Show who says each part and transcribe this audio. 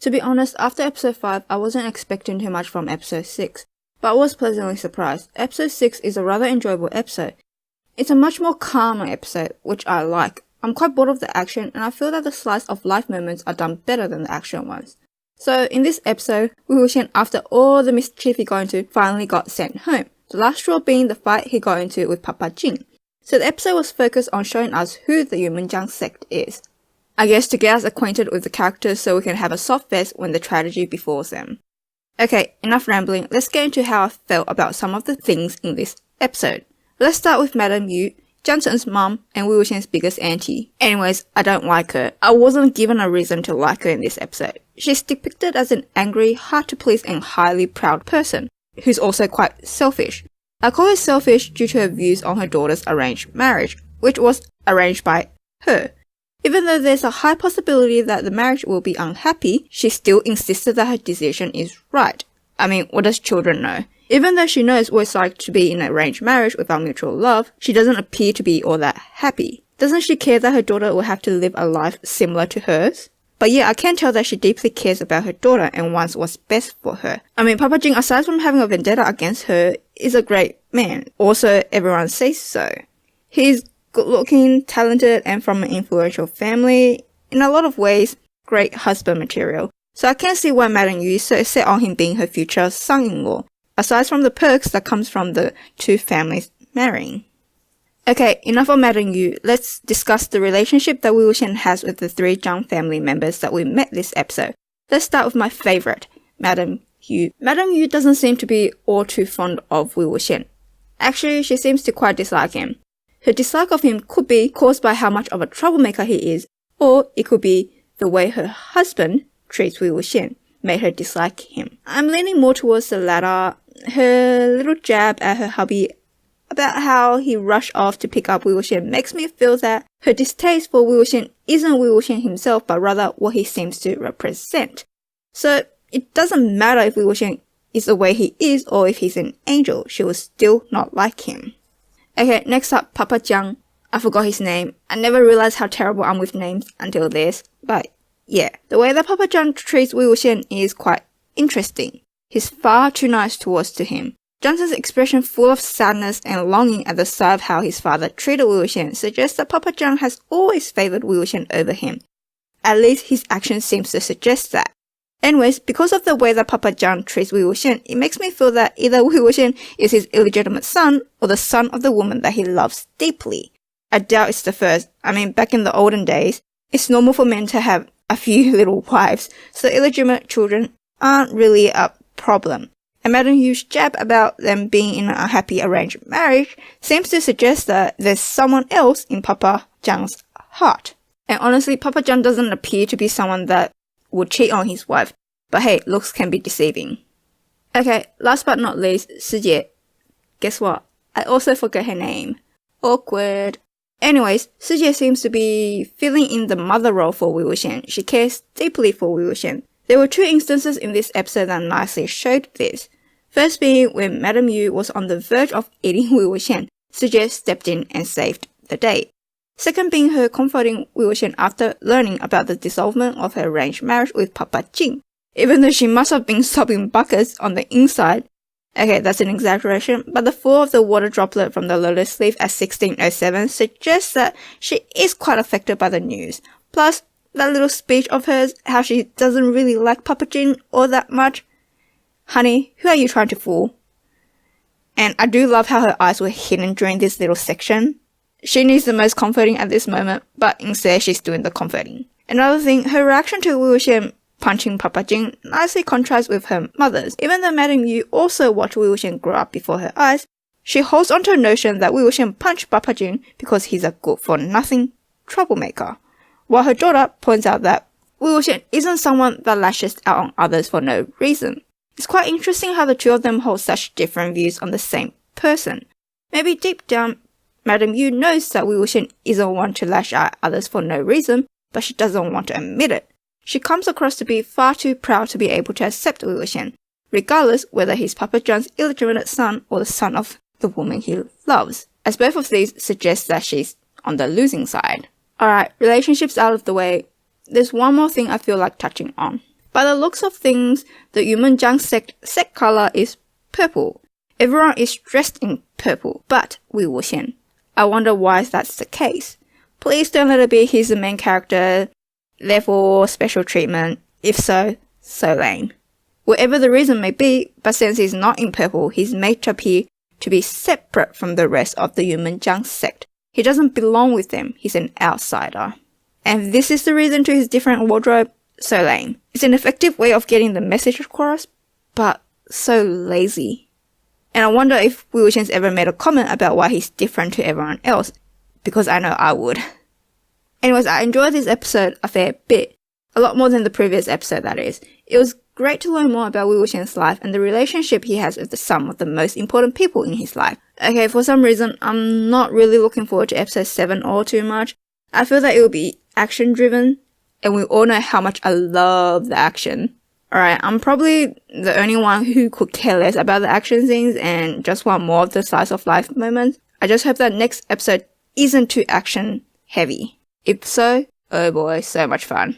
Speaker 1: To be honest, after episode 5, I wasn't expecting too much from episode 6, but I was pleasantly surprised. Episode 6 is a rather enjoyable episode. It's a much more calmer episode, which I like. I'm quite bored of the action, and I feel that the slice of life moments are done better than the action ones. So in this episode, Wei Wuxian, after all the mischief he got into, finally got sent home. The last straw being the fight he got into with Papa Jiang. So the episode was focused on showing us who the Jiang sect is. I guess to get us acquainted with the characters so we can have a soft fest when the tragedy befalls them. Okay, enough rambling, let's get into how I felt about some of the things in this episode. Let's start with Madame Yu, Jiang's mom, and Wei Wuxian's biggest auntie. Anyways, I don't like her. I wasn't given a reason to like her in this episode. She's depicted as an angry, hard-to-please and highly proud person, who's also quite selfish. I call her selfish due to her views on her daughter's arranged marriage, which was arranged by her. Even though there's a high possibility that the marriage will be unhappy, she still insisted that her decision is right. I mean, what does children know? Even though she knows what it's like to be in an arranged marriage without mutual love, she doesn't appear to be all that happy. Doesn't she care that her daughter will have to live a life similar to hers? But yeah, I can tell that she deeply cares about her daughter and wants what's best for her. I mean, Papa Jiang, aside from having a vendetta against her, is a great man. Also, everyone says so. He's good-looking, talented, and from an influential family. In a lot of ways, great husband material. So I can't see why Madame Yu is so set on him being her future son-in-law, aside from the perks that comes from the two families marrying. Okay, enough of Madame Yu. Let's discuss the relationship that Wei Wuxian has with the three Jiang family members that we met this episode. Let's start with my favorite, Madame Yu. Madame Yu doesn't seem to be all too fond of Wei Wuxian. Actually, she seems to quite dislike him. Her dislike of him could be caused by how much of a troublemaker he is, or it could be the way her husband treats Wei Wuxian made her dislike him. I'm leaning more towards the latter. Her little jab at her hubby about how he rushed off to pick up Wei Wuxian makes me feel that her distaste for Wei Wuxian isn't Wei Wuxian himself, but rather what he seems to represent. So it doesn't matter if Wei Wuxian is the way he is or if he's an angel, she will still not like him. Okay, next up, Papa Jiang. I forgot his name. I never realized how terrible I'm with names until this, but yeah. The way that Papa Jiang treats Wei Wuxian is quite interesting. He's far too nice towards to him. Jiang's expression full of sadness and longing at the sight of how his father treated Wei Wuxian suggests that Papa Jiang has always favored Wei Wuxian over him. At least his action seems to suggest that. Anyways, because of the way that Papa Jiang treats Wei Wuxian, it makes me feel that either Wei Wuxian is his illegitimate son or the son of the woman that he loves deeply. I doubt it's the first. I mean, back in the olden days, it's normal for men to have a few little wives, so illegitimate children aren't really a problem. And Madame Yu's jab about them being in a happy arranged marriage seems to suggest that there's someone else in Papa Jiang's heart. And honestly, Papa Jiang doesn't appear to be someone that would cheat on his wife, but hey, looks can be deceiving. Okay, last but not least, Sijie. Guess what? I also forgot her name. Awkward. Anyways, Sijie seems to be filling in the mother role for Wei Wuxian. She cares deeply for Wei Wuxian. There were two instances in this episode that nicely showed this. First being when Madame Yu was on the verge of eating Wei Wuxian, Sijie stepped in and saved the day. Second being her comforting Wei Wuxian after learning about the dissolvement of her arranged marriage with Papa Jiang. Even though she must have been sobbing buckets on the inside. Okay, that's an exaggeration, but the fall of the water droplet from the lotus leaf at 1607 suggests that she is quite affected by the news. Plus, that little speech of hers, how she doesn't really like Papa Jiang all that much. Honey, who are you trying to fool? And I do love how her eyes were hidden during this little section. She needs the most comforting at this moment, but instead she's doing the comforting. Another thing, her reaction to Wei Wuxian punching Papa Jiang nicely contrasts with her mother's. Even though Madame Yu also watched Wei Wuxian grow up before her eyes, she holds onto a notion that Wei Wuxian punched Papa Jiang because he's a good-for-nothing troublemaker. While her daughter points out that Wei Wuxian isn't someone that lashes out on others for no reason. It's quite interesting how the two of them hold such different views on the same person. Maybe deep down, Madame Yu knows that Wei Wuxian isn't one to lash out at others for no reason, but she doesn't want to admit it. She comes across to be far too proud to be able to accept Wei Wuxian, regardless whether he's Papa Jiang's illegitimate son or the son of the woman he loves, as both of these suggest that she's on the losing side. Alright, relationships out of the way, there's one more thing I feel like touching on. By the looks of things, the human Jiang sect color is purple. Everyone is dressed in purple, but Wei Wuxian. I wonder why that's the case. Please don't let it be he's the main character, therefore special treatment. If so, so lame. Whatever the reason may be, but since he's not in purple, he's made to appear to be separate from the rest of the human Jiang sect. He doesn't belong with them, he's an outsider. And if this is the reason to his different wardrobe, so lame. It's an effective way of getting the message across, but so lazy. And I wonder if Wei Wuxian's ever made a comment about why he's different to everyone else, because I know I would. Anyways, I enjoyed this episode a fair bit. A lot more than the previous episode, that is. It was great to learn more about Wei Wuxian's life and the relationship he has with some of the most important people in his life. Okay, for some reason, I'm not really looking forward to episode 7 all too much. I feel that it will be action-driven, and we all know how much I love the action. Alright, I'm probably the only one who could care less about the action scenes and just want more of the slice of life moments. I just hope that next episode isn't too action heavy. If so, oh boy, so much fun.